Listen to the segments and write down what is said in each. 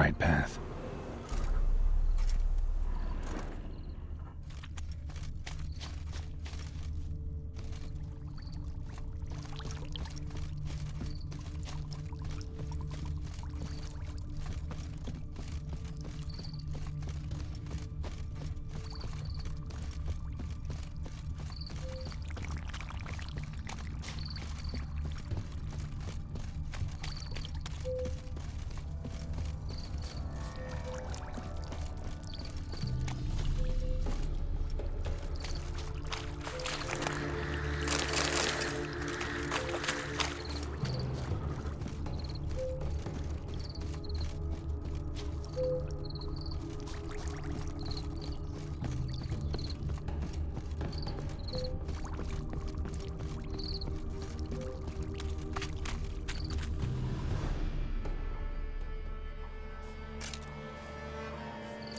right path.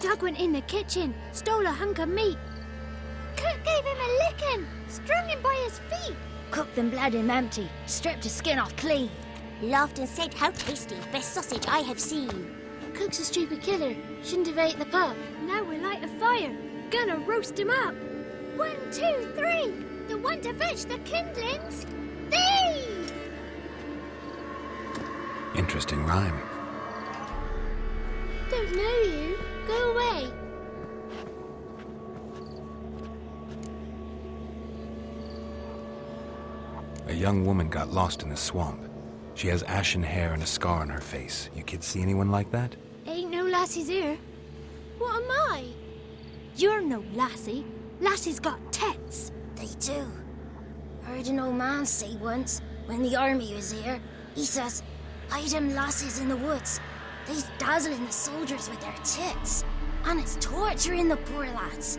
Doug went in the kitchen, stole a hunk of meat. Kurt gave him a licking, strung him by his feet. Cooked and bled him empty, stripped his skin off clean. Laughed and said, "How tasty, best sausage I have seen." Cook's a stupid killer, shouldn't have ate the pup. Now we'll light a fire, gonna roast him up. 1, 2, 3, the one to fetch the kindlings. Thee! Interesting rhyme. Don't know you. Go away. A young woman got lost in the swamp. She has ashen hair and a scar on her face. You kids see anyone like that? Ain't no lassies here. What am I? You're no lassie. Lassie's got tets. They do. Heard an old man say once, when the army was here, he says, "Hide them lasses in the woods. They's dazzling the soldiers with their tits, and it's torturing the poor lads."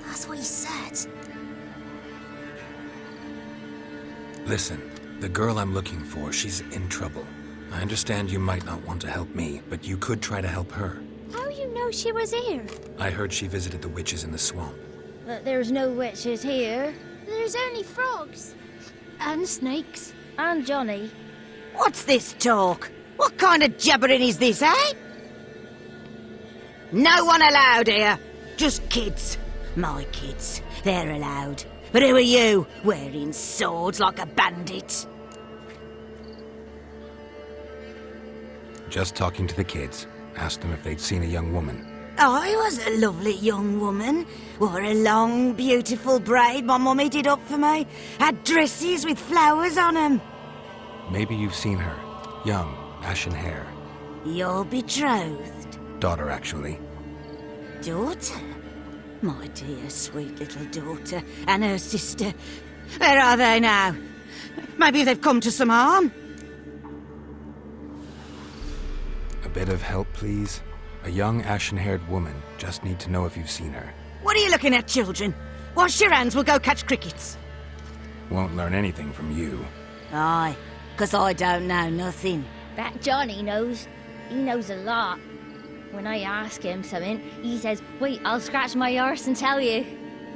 That's what he said. Listen, the girl I'm looking for, she's in trouble. I understand you might not want to help me, but you could try to help her. How you know she was here? I heard she visited the witches in the swamp. But there's no witches here. There's only frogs. And snakes. And Johnny. What's this talk? What kind of jabbering is this, eh? No one allowed here. Just kids. My kids. They're allowed. But who are you, wearing swords like a bandit? Just talking to the kids. Asked them if they'd seen a young woman. I was a lovely young woman. Wore a long, beautiful braid my mummy did up for me. Had dresses with flowers on 'em. Maybe you've seen her. Young, ashen hair. Your betrothed? Daughter, actually. Daughter? My dear, sweet little daughter and her sister. Where are they now? Maybe they've come to some harm? A bit of help, please? A young, ashen-haired woman. Just need to know if you've seen her. What are you looking at, children? Wash your hands, we'll go catch crickets. Won't learn anything from you. Aye, 'cause I don't know nothing. That Johnny knows. He knows a lot. When I ask him something, he says, "Wait, I'll scratch my arse and tell you."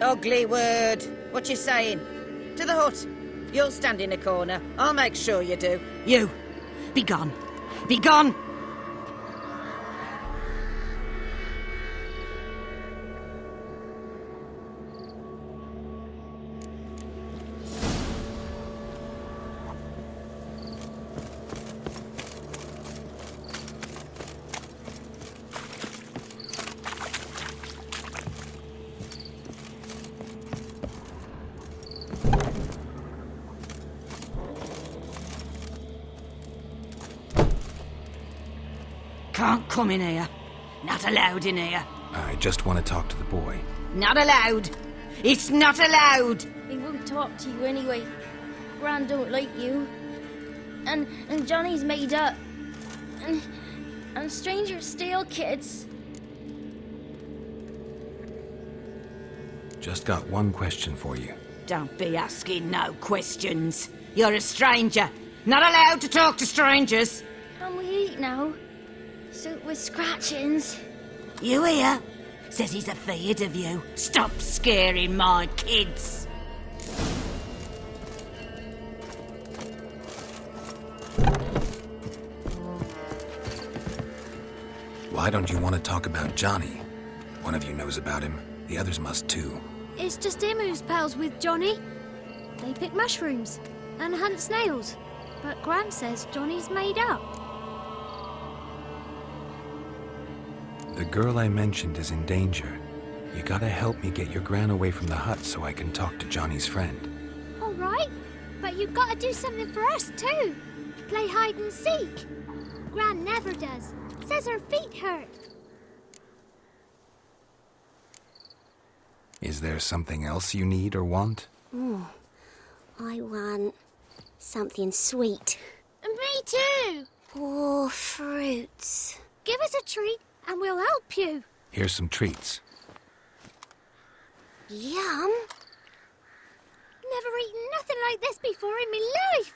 Ugly word. What you saying? To the hut. You'll stand in a corner. I'll make sure you do. You, be gone. Be gone! Can't come in here. Not allowed in here. I just want to talk to the boy. Not allowed. It's not allowed. He won't talk to you anyway. Gran don't like you. And Johnny's made up. And strangers steal kids. Just got one question for you. Don't be asking no questions. You're a stranger. Not allowed to talk to strangers. Can we eat now? Soup with scratchings. You hear? Says he's afeard of you. Stop scaring my kids. Why don't you want to talk about Johnny? One of you knows about him. The others must too. It's just him who's pals with Johnny. They pick mushrooms and hunt snails. But Gran says Johnny's made up. The girl I mentioned is in danger. You gotta help me get your Gran away from the hut so I can talk to Johnny's friend. All right, but you've got to do something for us too. Play hide and seek. Gran never does. Says her feet hurt. Is there something else you need or want? I want something sweet. Me too. Or fruits. Give us a treat and we'll help you. Here's some treats. Yum. Never eaten nothing like this before in my life.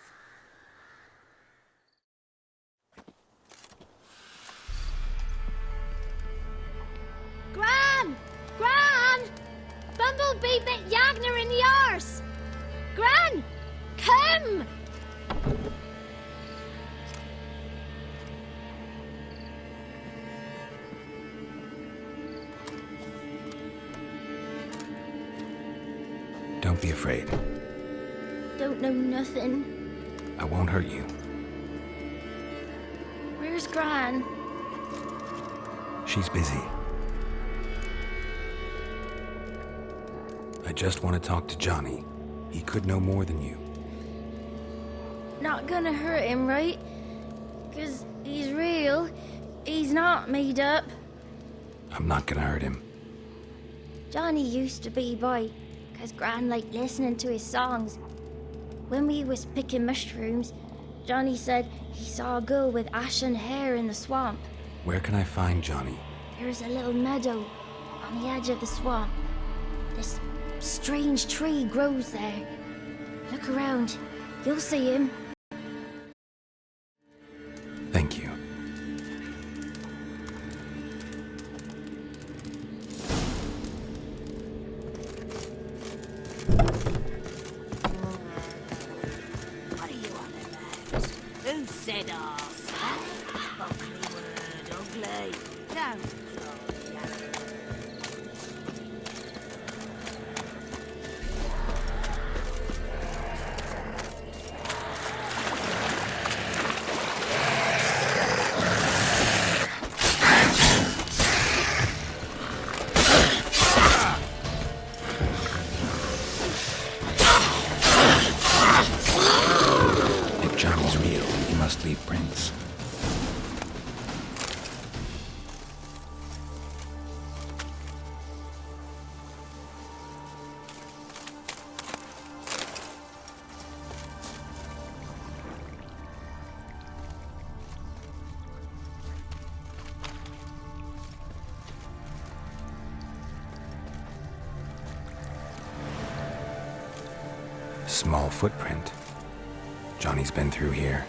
Gran! Gran! Bumblebee bit Yagner in the arse! Gran! Come! Don't be afraid. Don't know nothing. I won't hurt you. Where's Gran? She's busy. I just want to talk to Johnny. He could know more than you. Not gonna hurt him, right? 'Cause he's real. He's not made up. I'm not gonna hurt him. Johnny used to be boy, 'cause Gran liked listening to his songs. When we was picking mushrooms, Johnny said he saw a girl with ashen hair in the swamp. Where can I find Johnny? There's a little meadow on the edge of the swamp. This strange tree grows there. Look around. You'll see him. Thank you. What are you on about? Who said arse? Ugly word, ugly. Don't close your If Johnny's real, he must leave prints. Small footprint. Johnny's been through here.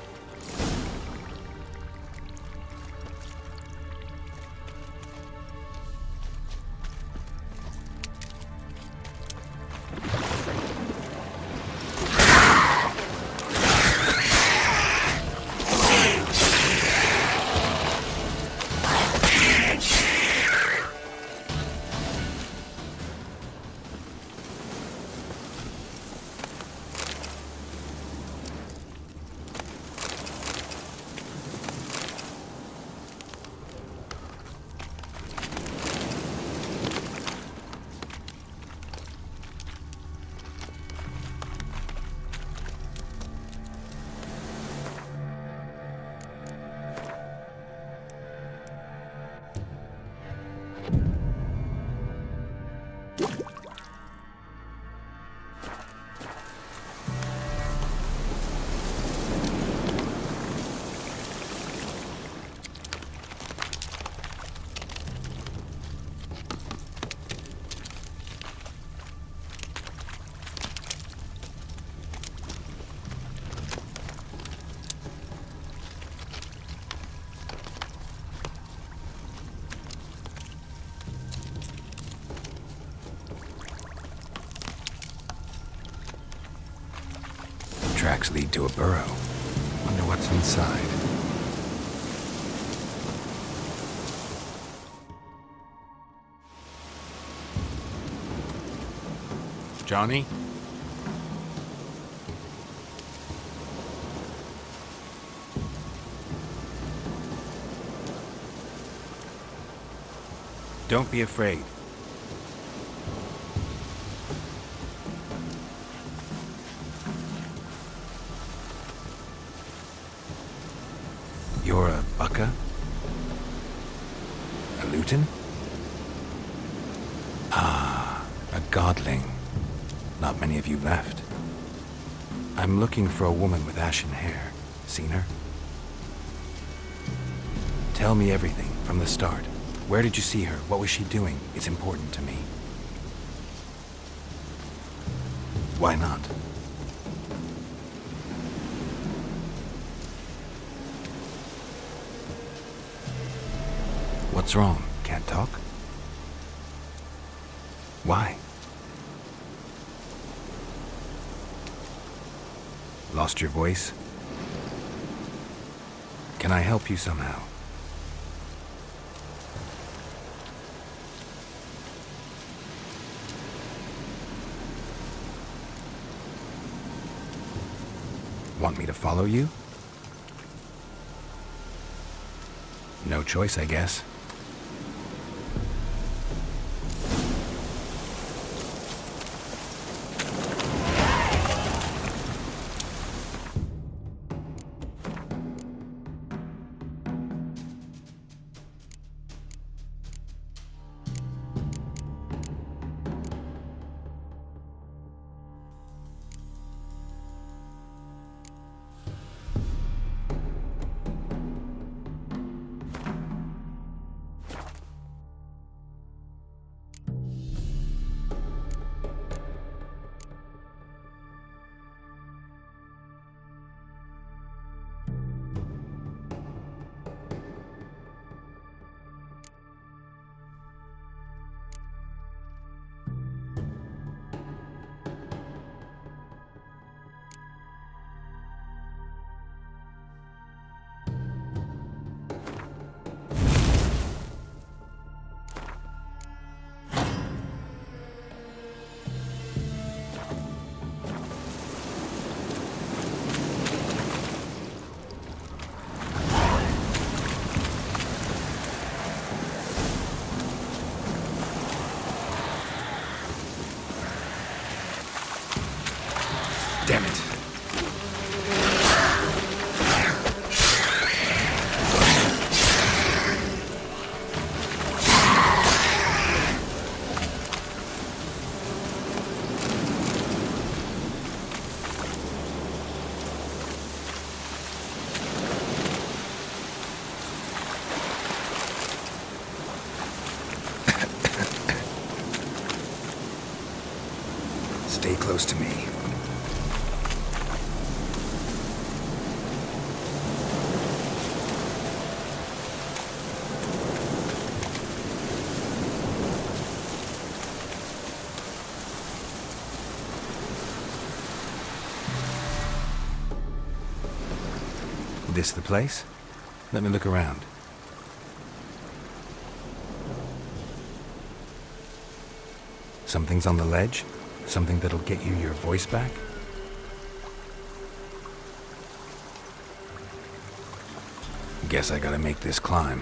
Tracks lead to a burrow. Wonder what's inside. Johnny? Don't be afraid. You're a Bukka? A Luton? Ah, a godling. Not many of you left. I'm looking for a woman with ashen hair. Seen her? Tell me everything from the start. Where did you see her? What was she doing? It's important to me. Why not? What's wrong? Can't talk? Why? Lost your voice? Can I help you somehow? Want me to follow you? No choice, I guess. Damn it. Stay close to me. This the place? Let me look around. Something's on the ledge? Something that'll get you your voice back? Guess I gotta make this climb.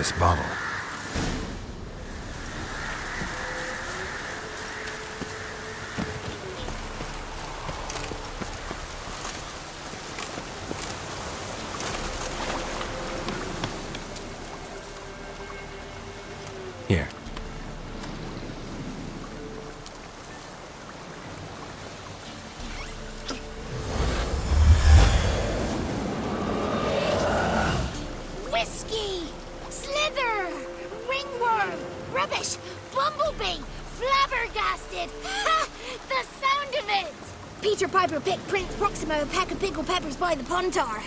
this bottle. Here. Whiskey! Slither! Ringworm! Rubbish! Bumblebee! Flabbergasted! Ha! The sound of it! Peter Piper picked Prince Proximo a pack of pickled peppers by the Pontar.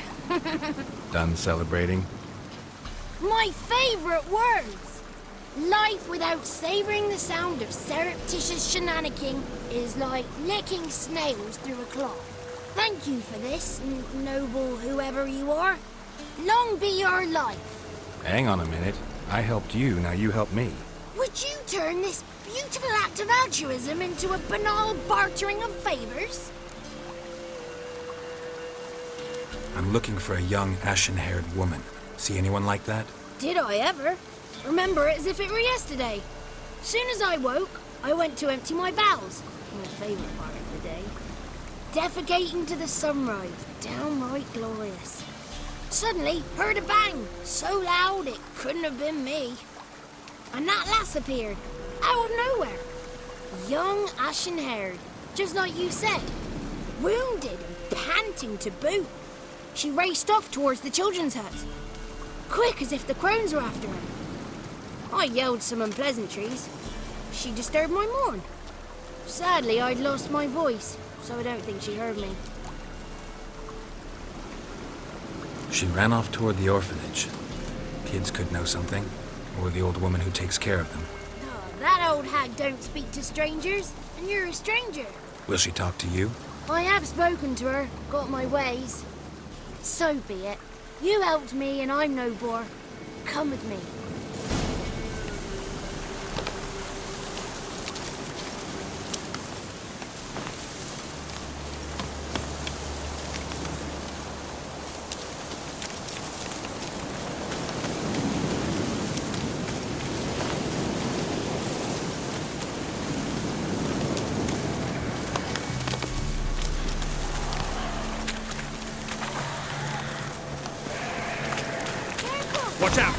Done celebrating? My favourite words! Life without savouring the sound of surreptitious shenanigans is like licking snails through a cloth. Thank you for this, noble whoever you are. Long be your life. Hang on a minute. I helped you, now you help me. Would you turn this beautiful act of altruism into a banal bartering of favours? I'm looking for a young, ashen-haired woman. See anyone like that? Did I ever? Remember it as if it were yesterday. Soon as I woke, I went to empty my bowels. My favourite part of the day. Defecating to the sunrise. Downright glorious. Suddenly, heard a bang. So loud it couldn't have been me. And that lass appeared. Out of nowhere. Young, ashen-haired. Just like you said. Wounded and panting to boot. She raced off towards the children's hut. Quick as if the crones were after her. I yelled some unpleasantries. She disturbed my morn. Sadly, I'd lost my voice, so I don't think she heard me. She ran off toward the orphanage. Kids could know something, or the old woman who takes care of them. Oh, that old hag don't speak to strangers, and you're a stranger. Will she talk to you? I have spoken to her, got my ways. So be it. You helped me, and I'm no bore. Come with me. Watch out!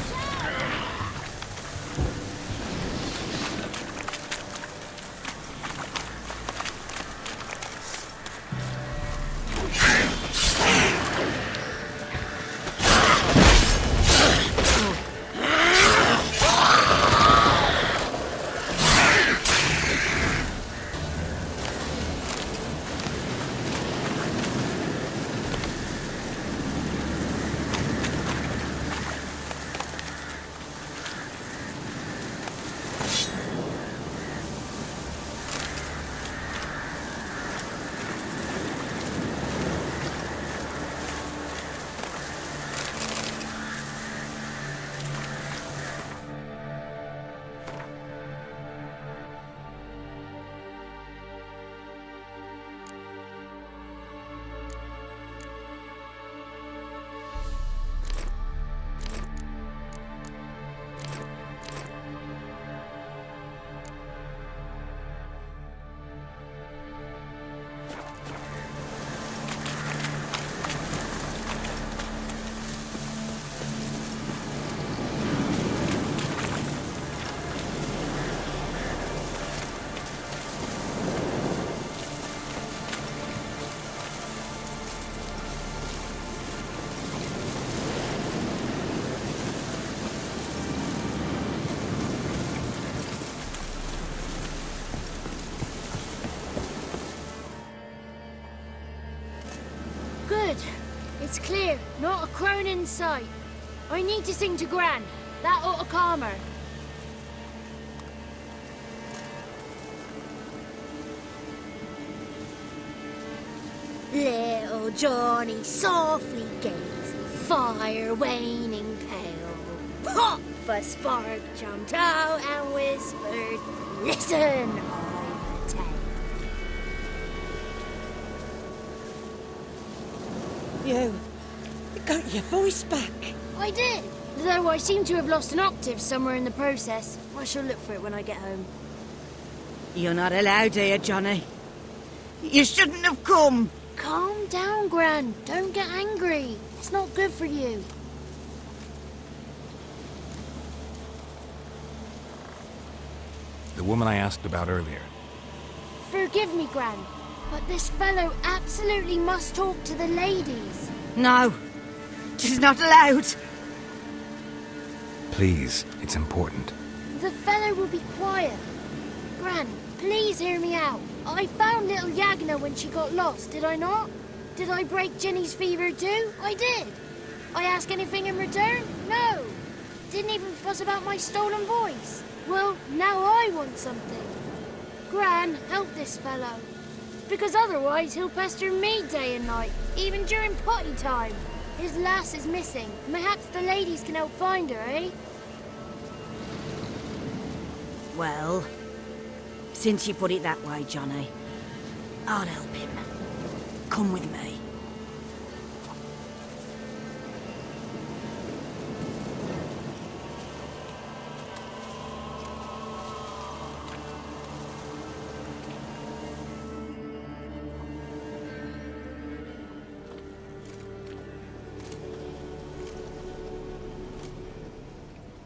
Good. It's clear. Not a crone in sight. I need to sing to Gran. That ought to calm her. Little Johnny softly gazed, fire waning pale. Pop! A spark jumped out and whispered, "Listen, I'm a tale." You got your voice back. I did. Though I seem to have lost an octave somewhere in the process. I shall look for it when I get home. You're not allowed here, Johnny. You shouldn't have come. Calm down, Gran. Don't get angry. It's not good for you. The woman I asked about earlier. Forgive me, Gran, but this fellow absolutely must talk to the ladies. No, she's not allowed. Please, it's important. The fellow will be quiet. Gran, please hear me out. I found little Yagna when she got lost, did I not? Did I break Ginny's fever too? I did. I ask anything in return? No. Didn't even fuss about my stolen voice. Well, now I want something. Gran, help this fellow. Because otherwise he'll pester me day and night, even during potty time. His lass is missing. Perhaps the ladies can help find her, eh? Well, since you put it that way, Johnny, I'll help him. Come with me.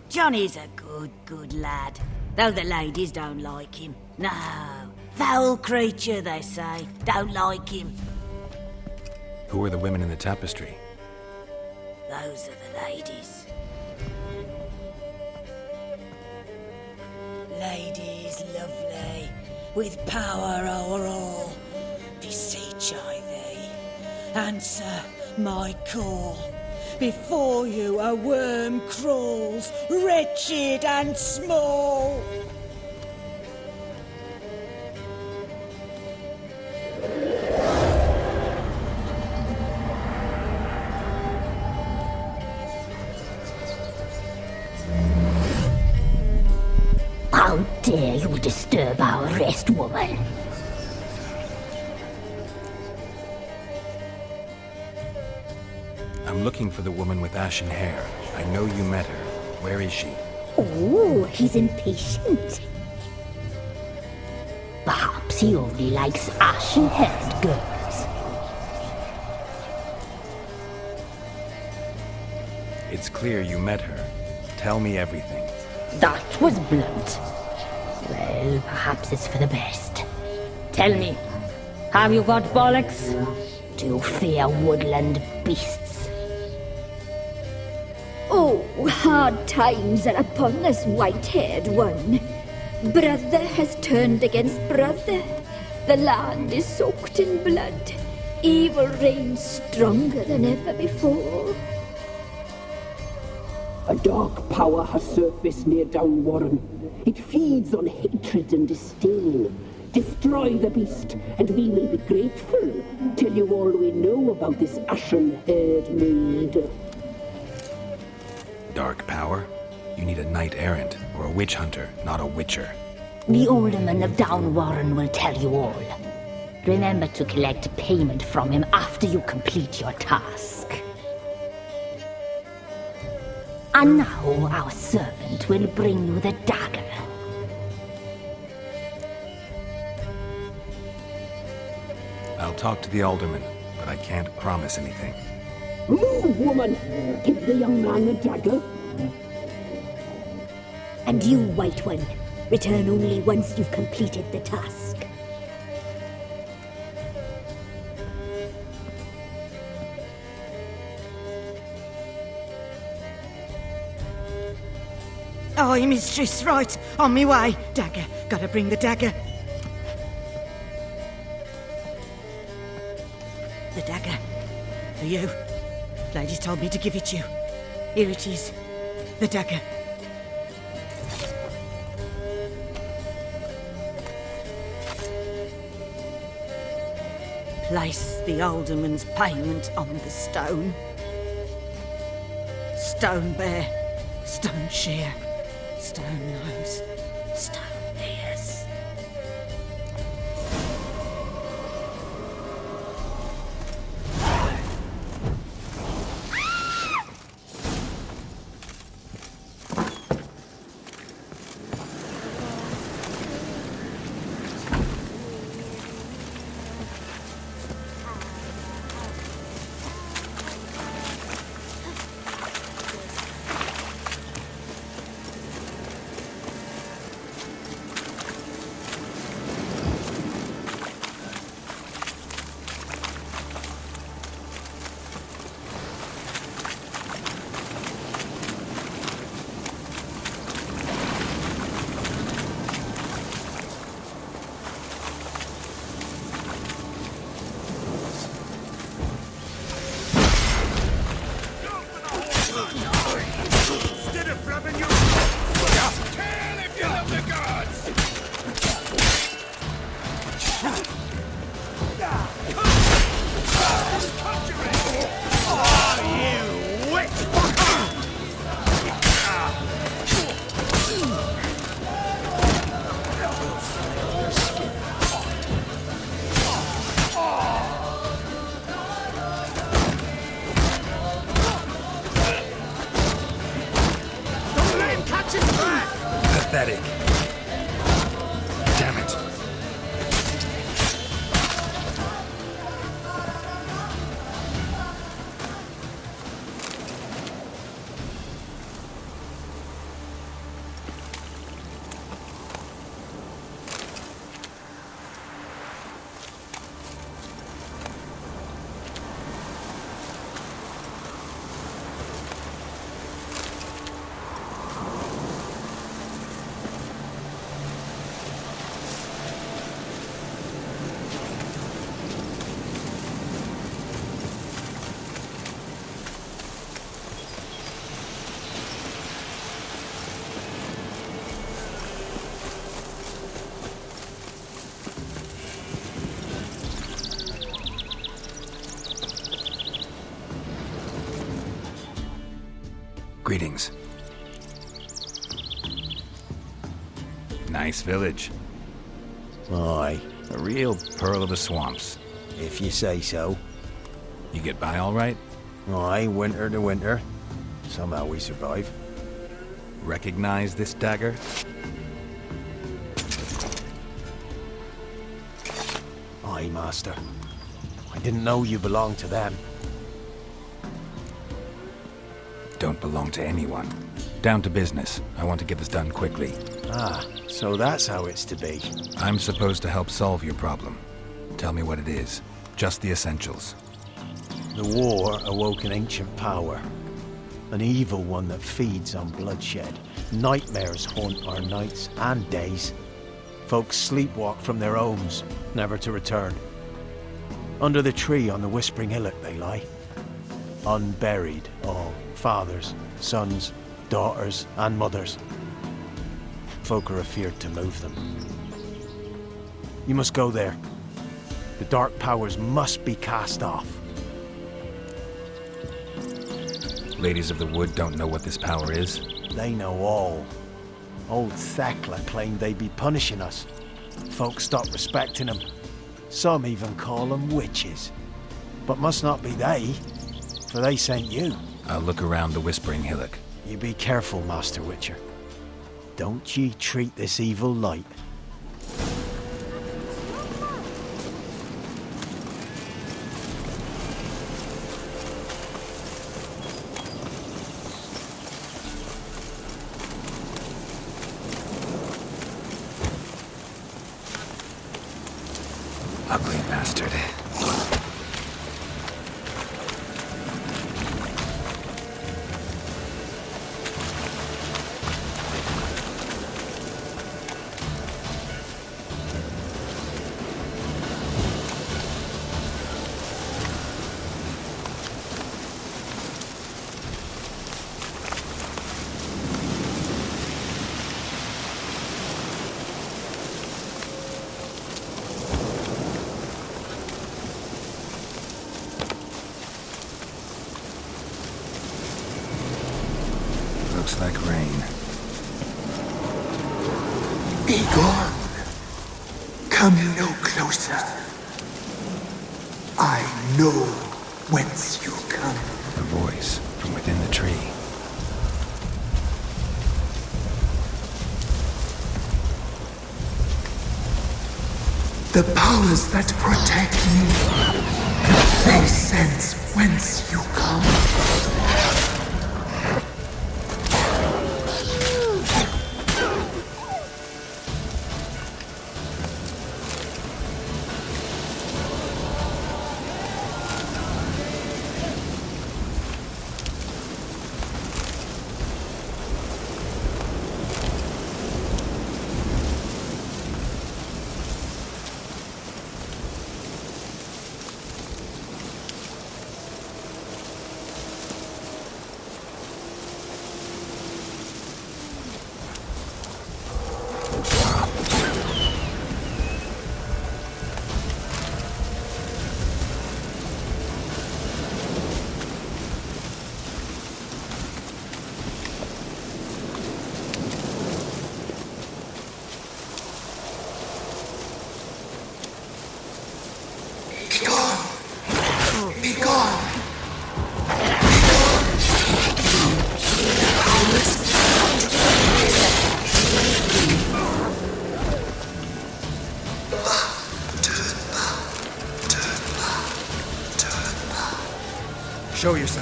Johnny's a good lad, though the ladies don't like him. No, foul creature, they say. Don't like him. Who are the women in the tapestry? Those are the ladies. Ladies lovely, with power o'er all, beseech I thee, answer my call. Before you a worm crawls, wretched and small. How dare you disturb our rest, woman? I'm looking for the woman with ashen hair. I know you met her. Where is she? Oh, he's impatient. Perhaps he only likes ashen-haired girls. It's clear you met her. Tell me everything. That was blunt. Well, perhaps it's for the best. Tell me, have you got bollocks? Do you fear woodland beasts? Oh, hard times are upon us, white-haired one. Brother has turned against brother. The land is soaked in blood. Evil reigns stronger than ever before. A dark power has surfaced near Downwarren. It feeds on hatred and disdain. Destroy the beast, and we will be grateful. Tell you all we know about this ashen-haired maid. Dark power? You need a knight-errant or a witch hunter, not a witcher. The alderman of Downwarren will tell you all. Remember to collect payment from him after you complete your task. And now our servant will bring you the dagger. I'll talk to the alderman, but I can't promise anything. Move, woman! Give the young man the dagger. And you, White One, return only once you've completed the task. Aye, mistress, right. On me way. Dagger. Gotta bring the dagger. The dagger. For you. Ladies told me to give it you. Here it is. The dagger. Place the alderman's payment on the stone. Stone bear. Stone shear. Stone nose. Stone ears. pathetic. Damn it. Greetings. Nice village. Aye, A real pearl of the swamps. if you say so. You get by all right? Aye, winter to winter. Somehow we survive. Recognize this dagger? Aye, master. I didn't know you belonged to them. Don't belong to anyone. Down to business. I want to get this done quickly. Ah, so that's how it's to be. I'm supposed to help solve your problem. Tell me what it is. Just the essentials. The war awoke an ancient power. An evil one that feeds on bloodshed. Nightmares haunt our nights and days. Folks sleepwalk from their homes, never to return. Under the tree on the Whispering Hillock they lie. Unburied, all. Fathers, sons, daughters, and mothers. Folk are afeard to move them. You must go there. The dark powers must be cast off. Ladies of the Wood don't know what this power is. They know all. Old Thekla claimed they'd be punishing us. Folk stopped respecting them. Some even call them witches. But must not be they, for they sent you. I'll look around the Whispering Hillock. You be careful, Master Witcher. Don't ye treat this evil light. Ugly bastard. Looks like rain. Be gone. Come no closer. I know whence you come. A voice from within the tree. The powers that protect you, they sense whence you come.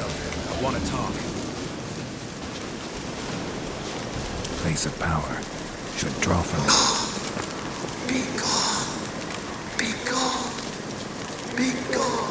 child. I want to talk. Place of power should draw from it. Be gone. Be gone. Be gone.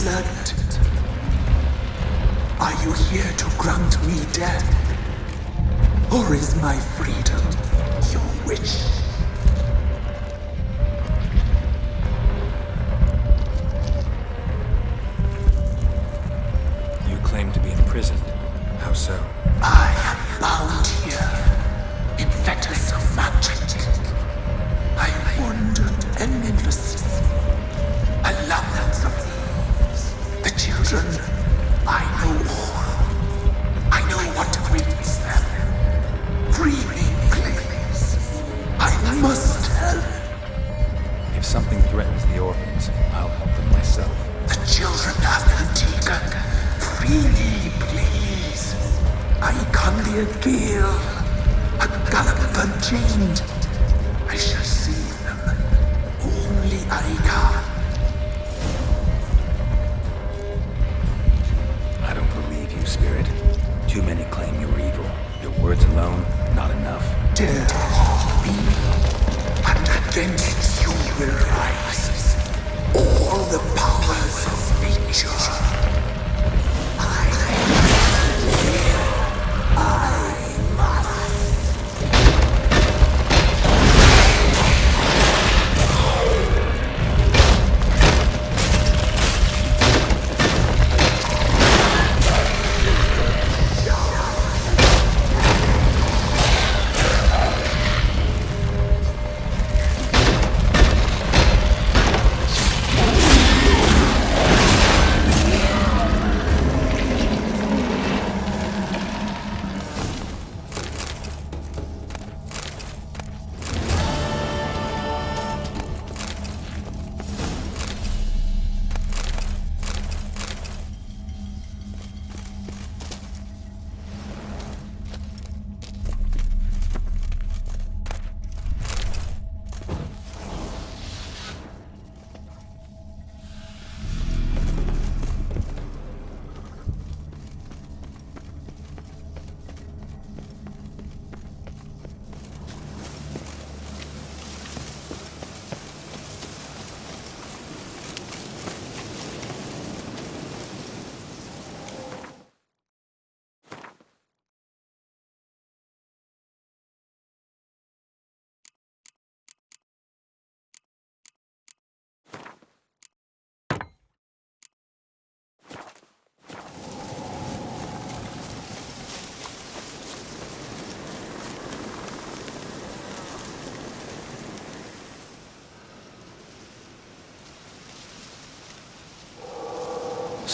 Blood. Are you here to grant me death? Or is my freedom your wish? You claim to be imprisoned. How so? I am bound here in fetters of magic. I wandered endlessly, allowance of the children. I know all. I know what awaits them. Free me, please. I must help. If something threatens the orphans, I'll help them myself. The children have Antigua. Free me, please. I can be a gale, a gallop unchained. I shall see them. Only I can. I don't believe you, Spirit. Too many claim you're evil. Your words alone, not enough. Dare harm me, and against you will rise all the powers of nature.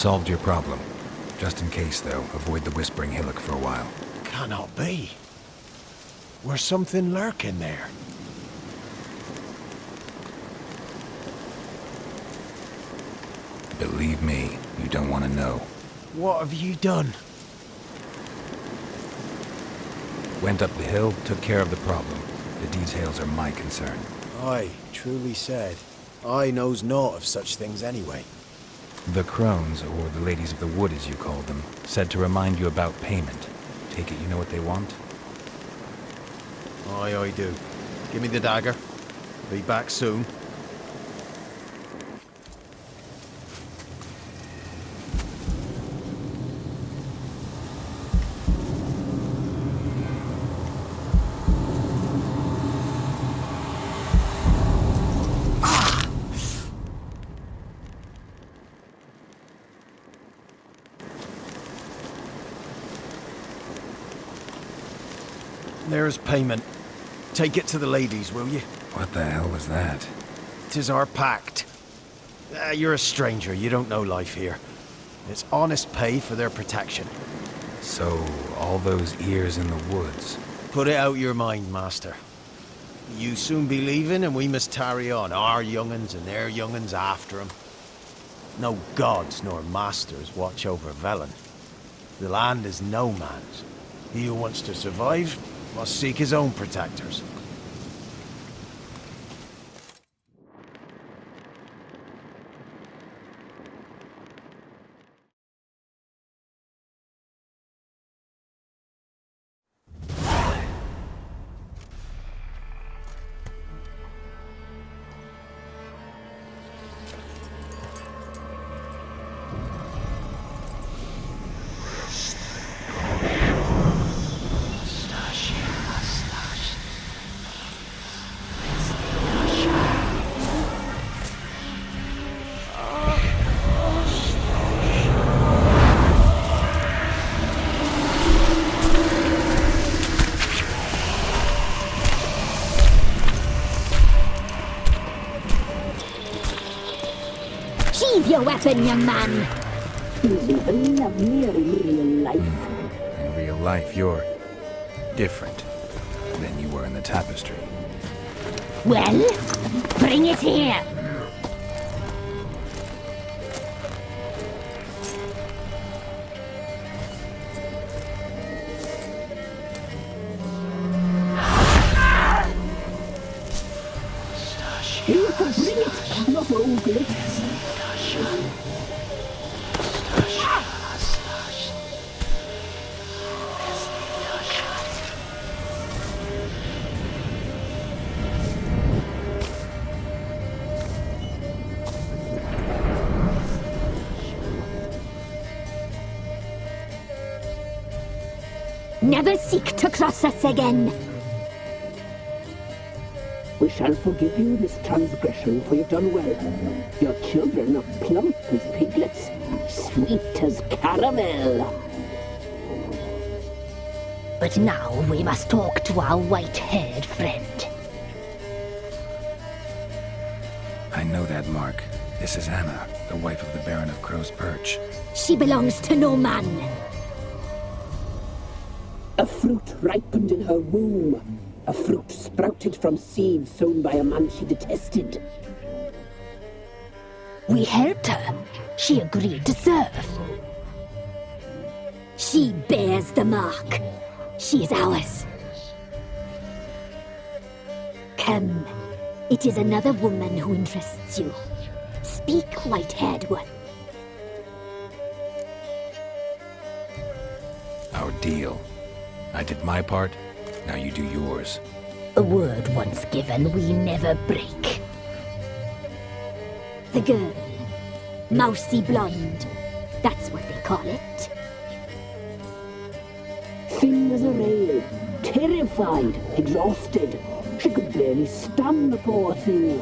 Solved your problem. Just in case, though, avoid the Whispering Hillock for a while. Cannot be. Where's something lurking there? Believe me, you don't want to know. What have you done? Went up the hill, took care of the problem. The details are my concern. Aye, truly said. I knows naught of such things anyway. The Crones, or the Ladies of the Wood as you called them, said to remind you about payment. Take it you know what they want? Aye, I do. Give me the dagger. Be back soon. There's payment. Take it to the ladies, will you? What the hell was that? 'Tis our pact. You're a stranger, you don't know life here. It's honest pay for their protection. So, all those ears in the woods. Put it out your mind, master. You soon be leaving and we must tarry on, our young'uns and their young'uns after 'em. No gods nor masters watch over Velen. The land is no man's. He who wants to survive must seek his own protectors. Sheathe your weapon, young man. He's even lovelier in real life. In real life, you're different than you were in the tapestry. Well, bring it here. You can bring it, not ugly. Never seek to cross us again. We shall forgive you this transgression, for you've done well. Your children are plump as piglets, sweet as caramel. But now we must talk to our white-haired friend. I know that mark. This is Anna, the wife of the Baron of Crow's Perch. She belongs to no man. A fruit ripened in her womb. A fruit sprouted from seeds sown by a man she detested. We helped her. She agreed to serve. She bears the mark. She is ours. Come. It is another woman who interests you. Speak, white-haired one. Our deal. I did my part, now you do yours. A word once given, we never break. The girl. Mousy blonde. That's what they call it. Thin as a rail, terrified, exhausted. She could barely stand, the poor thing.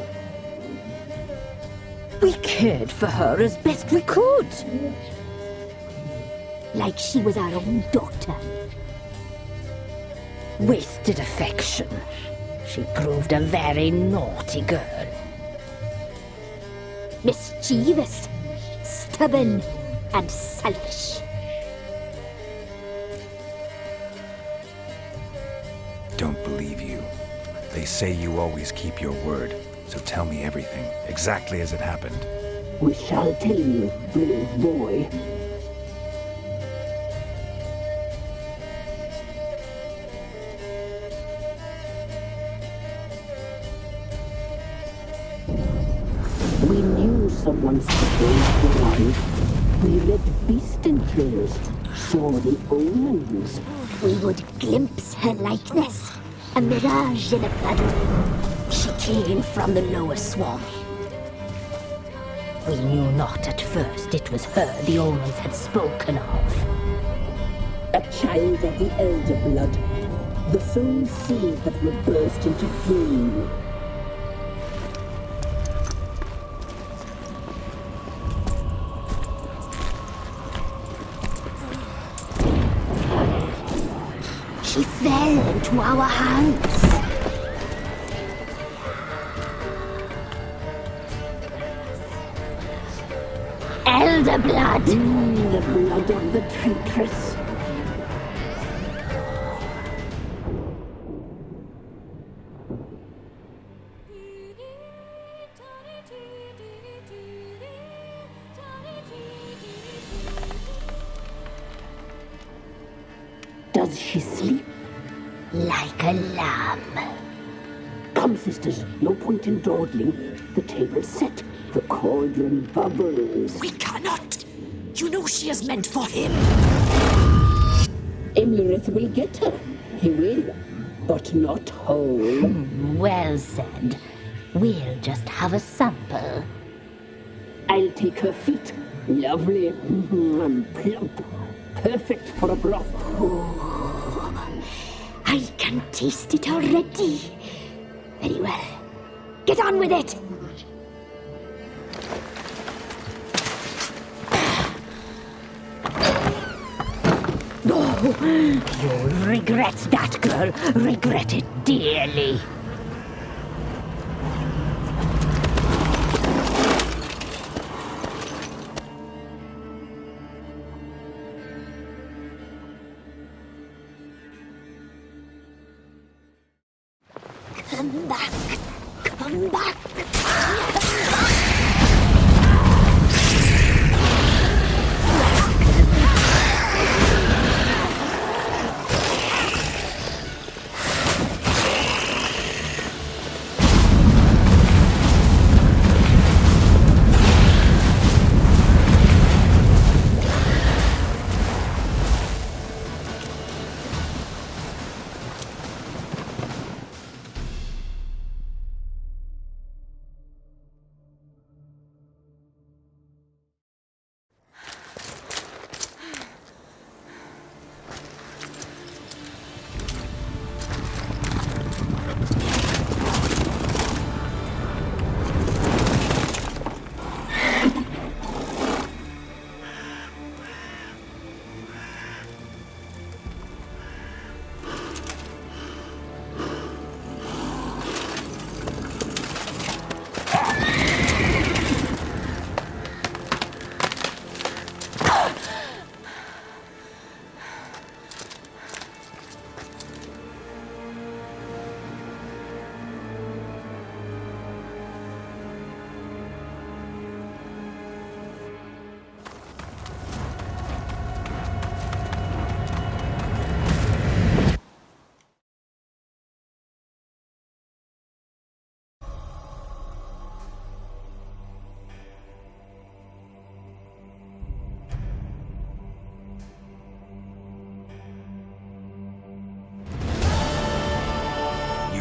We cared for her as best we could. Like she was our own daughter. Wasted affection. She proved a very naughty girl. Mischievous. Stubborn. and selfish. Don't believe you. They say you always keep your word, so tell me everything, exactly as it happened. We shall tell you, brave boy. We knew someone supposed to arrive. We read beast entrails, saw the omens. We would glimpse her likeness, a mirage in a puddle. She came from the lower swamp. We knew not at first it was her the omens had spoken of. A child of the elder blood, the soul seed that will burst into flame. She fell into our hands. Elder blood! The blood of the traitress. Does she sleep? Like a lamb. Come, sisters, no point in dawdling. The table's set, the cauldron bubbles. We cannot! You know she is meant for him! Emlyrith will get her. He will, but not whole. Well said. We'll just have a sample. I'll take her feet. Lovely and plump. Perfect for a broth. I can taste it already. Very well. Get on with it! You'll regret that, girl. Regret it dearly. Come back. Come back.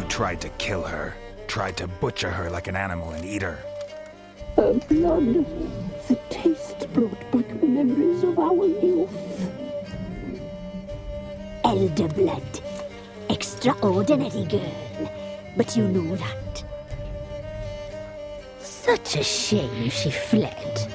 Tried to kill her. Tried to butcher her like an animal and eat her. Her blood. The taste brought back memories of our youth. Elder blood. Extraordinary girl. But you know that. Such a shame she fled.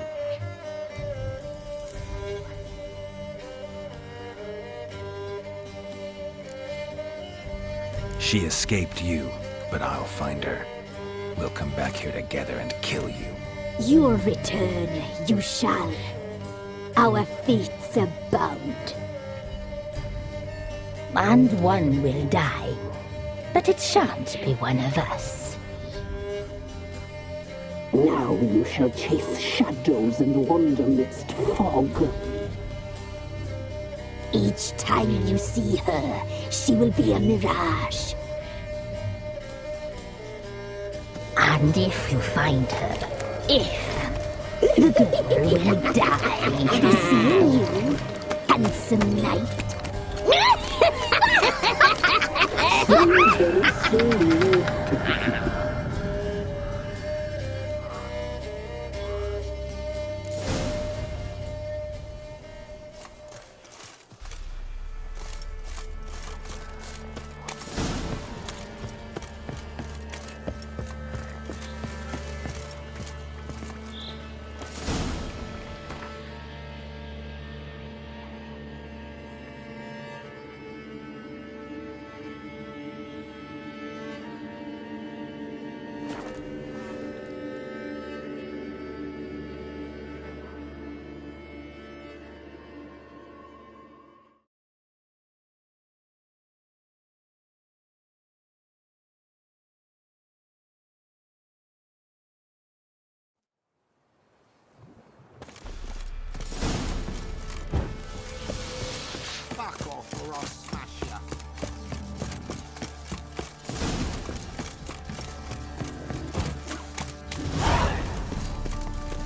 She escaped you, but I'll find her. We'll come back here together and kill you. Your return, you shall. our fates abound. And one will die, but it shan't be one of us. Now you shall chase shadows and wander midst fog. Each time you see her, she will be a mirage. And if you find her, the girl will die. Be seeing you, handsome knight.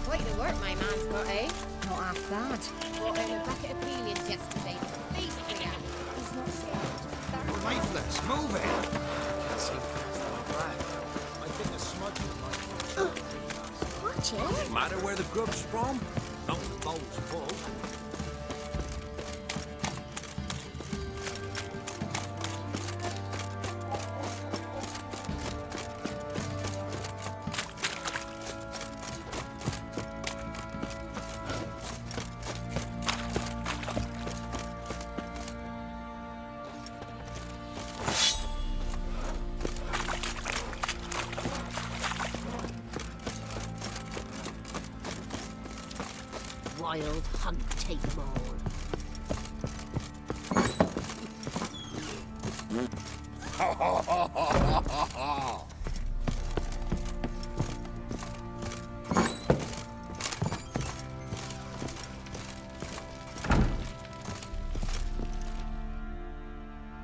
Quite the work my man's got, eh? Not half bad. Brought in a bucket of peelings yesterday. Feast for ya. He's not saved. Wavelets, move it! I think the smudge Watch it. doesn't matter where the grub's from. Long as the bowl's full. Wild hunt take them all.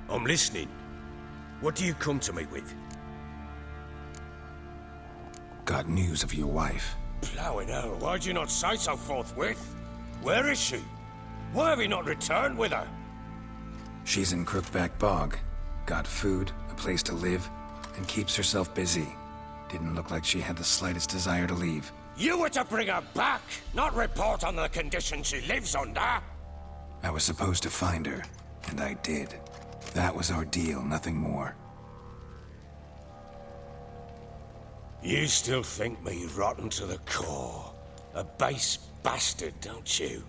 I'm listening. What do you come to me with? Got news of your wife. Plowing hell, why'd you not say so forthwith? Where is she? Why have you not returned with her? She's in Crookback Bog. Got food, a place to live, and keeps herself busy. Didn't look like she had the slightest desire to leave. You were to bring her back, not report on the conditions she lives under. I was supposed to find her, and I did. That was our deal, nothing more. You still think me rotten to the core. A base bastard, don't you?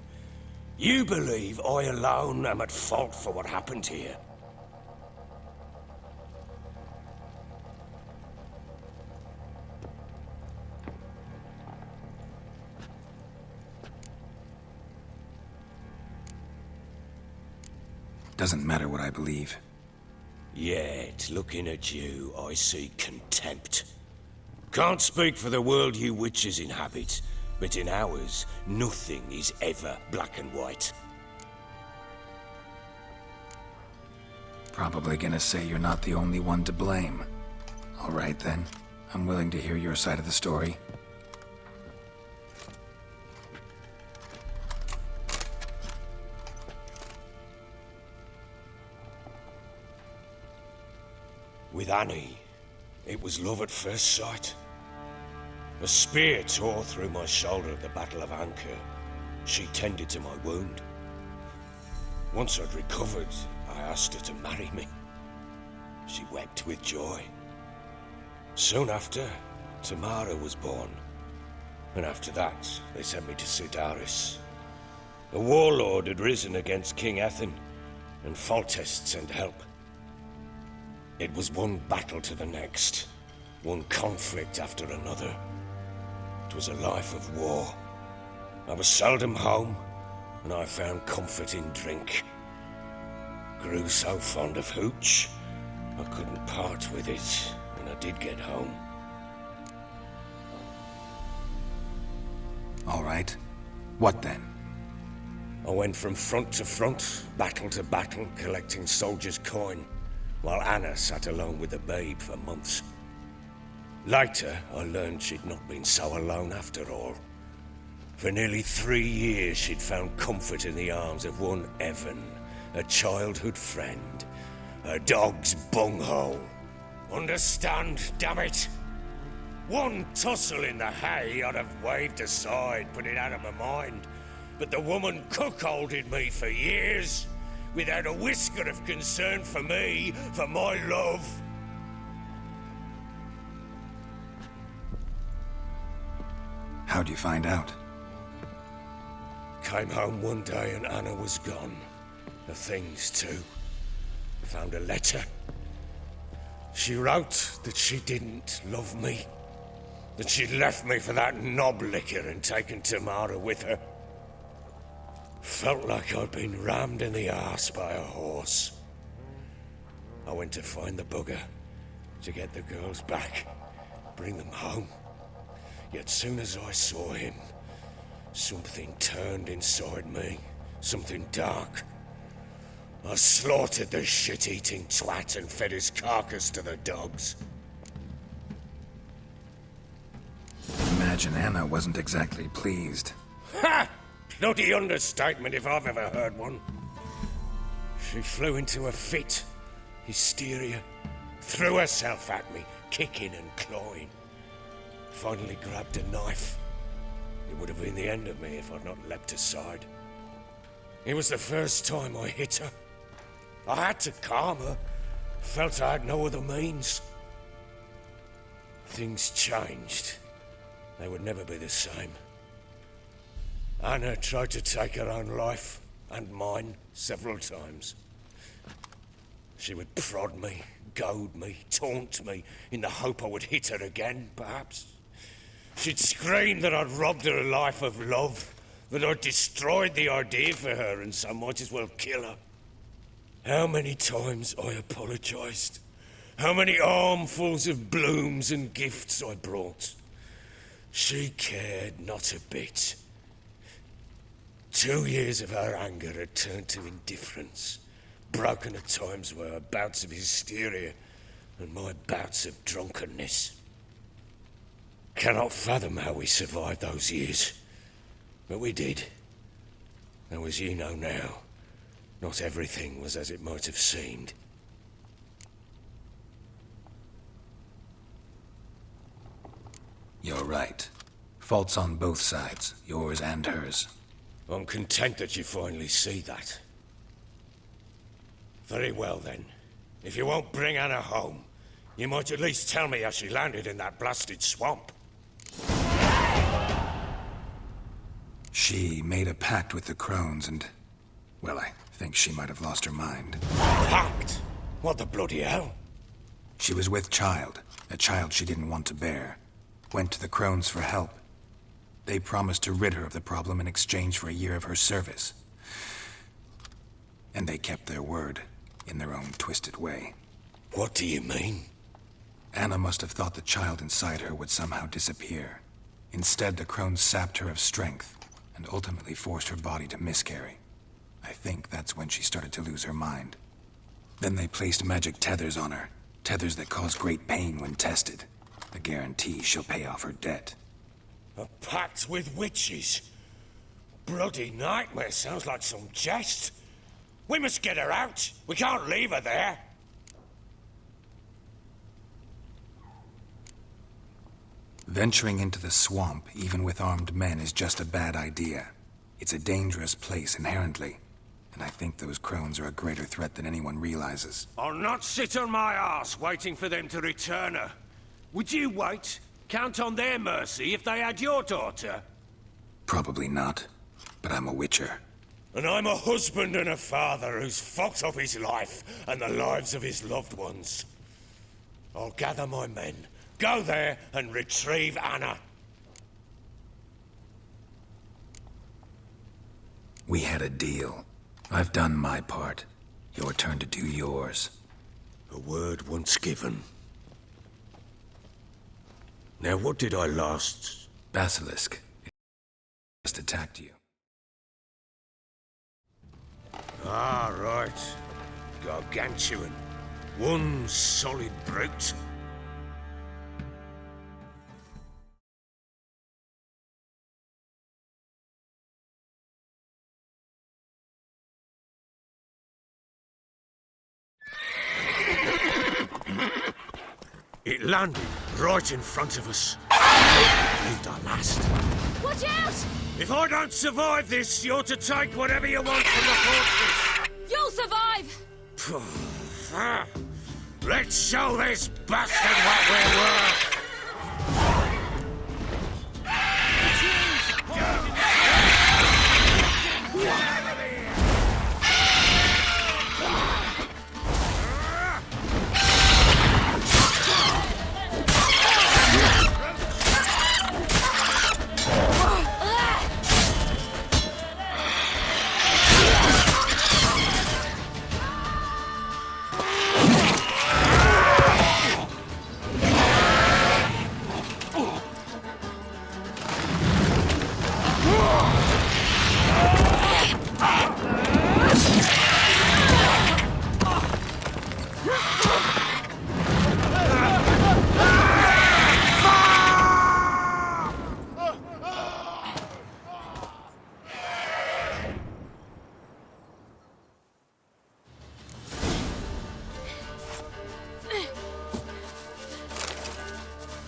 You believe I alone am at fault for what happened here. Doesn't matter what I believe. Yet, looking at you, I see contempt. Can't speak for the world you witches inhabit, but in ours, nothing is ever black and white. Probably gonna say you're not the only one to blame. All right then, I'm willing to hear your side of the story. With Annie, it was love at first sight. A spear tore through my shoulder at the Battle of Anchor. She tended to my wound. Once I'd recovered, I asked her to marry me. She wept with joy. Soon after, Tamara was born. And after that, they sent me to Sidaris. A warlord had risen against King Ethan, and Foltest sent help. It was one battle to the next, one conflict after another. It was a life of war. I was seldom home, and I found comfort in drink. Grew so fond of hooch, I couldn't part with it when I did get home. All right. What then? I went from front to front, battle to battle, collecting soldiers' coin, while Anna sat alone with the babe for months. Later, I learned she'd not been so alone after all. For nearly 3 years, she'd found comfort in the arms of one Evan, a childhood friend, a dog's bunghole. Understand, damn it? One tussle in the hay I'd have waved aside, put it out of my mind. But the woman cuckolded me for years, without a whisker of concern for me, for my love. How'd you find out? Came home one day and Anna was gone. The things too. Found a letter. She wrote that she didn't love me. That she'd left me for that knob licker and taken Tamara with her. Felt like I'd been rammed in the arse by a horse. I went to find the bugger, to get the girls back, bring them home. Yet soon as I saw him, something turned inside me, something dark. I slaughtered the shit-eating twat and fed his carcass to the dogs. Imagine Anna wasn't exactly pleased. Ha! Bloody understatement if I've ever heard one. She flew into a fit, hysteria, threw herself at me, kicking and clawing. Finally grabbed a knife. It would have been the end of me if I'd not leapt aside. It was the first time I hit her. I had to calm her. Felt I had no other means. Things changed. They would never be the same. Anna tried to take her own life, and mine, several times. She would prod me, goad me, taunt me, in the hope I would hit her again, perhaps. She'd scream that I'd robbed her life of love, that I'd destroyed the idea for her, and so might as well kill her. How many times I apologized. How many armfuls of blooms and gifts I brought. She cared not a bit. 2 years of her anger had turned to indifference, broken at times by her bouts of hysteria and my bouts of drunkenness. Cannot fathom how we survived those years, but we did. Though as you know now, not everything was as it might have seemed. You're right. Faults on both sides, yours and hers. I'm content that you finally see that. Very well then. If you won't bring Anna home, you might at least tell me how she landed in that blasted swamp. She made a pact with the crones and... well, I think she might have lost her mind. Pact? What the bloody hell? She was with child, a child she didn't want to bear. Went to the crones for help. They promised to rid her of the problem in exchange for a year of her service. And they kept their word, in their own twisted way. What do you mean? Anna must have thought the child inside her would somehow disappear. Instead, the crones sapped her of strength, and ultimately forced her body to miscarry. I think that's when she started to lose her mind. Then they placed magic tethers on her, tethers that cause great pain when tested. A guarantee she'll pay off her debt. A pact with witches? Bloody nightmare, sounds like some jest. We must get her out. We can't leave her there. Venturing into the swamp, even with armed men, is just a bad idea. It's a dangerous place inherently, and I think those crones are a greater threat than anyone realizes. I'll not sit on my arse waiting for them to return her. Would you wait? Count on their mercy if they had your daughter? Probably not, but I'm a witcher. And I'm a husband and a father who's fucked up his life and the lives of his loved ones. I'll gather my men, go there and retrieve Anna. We had a deal. I've done my part. Your turn to do yours. A word once given. Now, what did I last... Basilisk. It just attacked you. Ah, right. Gargantuan. One solid brute. It landed right in front of us. Believed our last. Watch out! If I don't survive this, you're to take whatever you want from the fortress. You'll survive! Let's show this bastard what we're worth.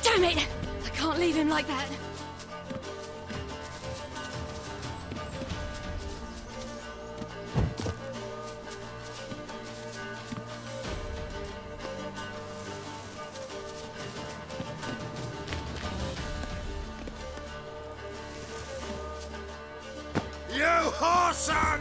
Damn it! I can't leave him like that. You whoreson!